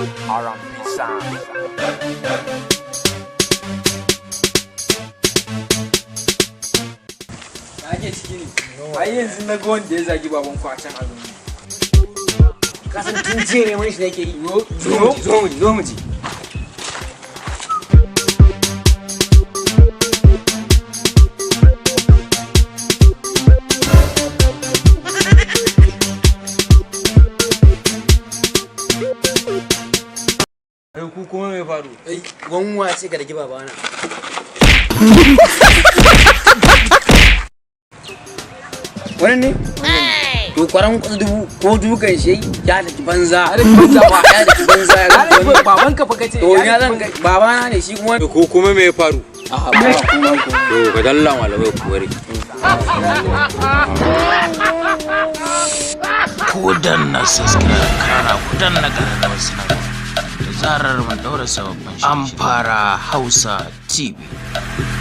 R&B sound. Ake ciki ne. Ai yanzu na ga wanda ya zagi baban ku a can a zaune. Ka san tun jiya ne wani shi nake yi. Zo mu ji. Ai ku kuma me faru? Gwanwa ce ga dagi babana. Wani ne? To kwaran dubu ko dukan shi ya daki banza. Ya daki banza ya daki banza. Baban ka fa kace. To ina zan babana ne shi kuma. Ko kuma me ya faru? Aha ba kuma ko. To ka dalla malamai ku bari. Ku danna subscribe kana ku danna ƙararrawar sanarwa da zarar mun daura sababbin an fara Hausa TV.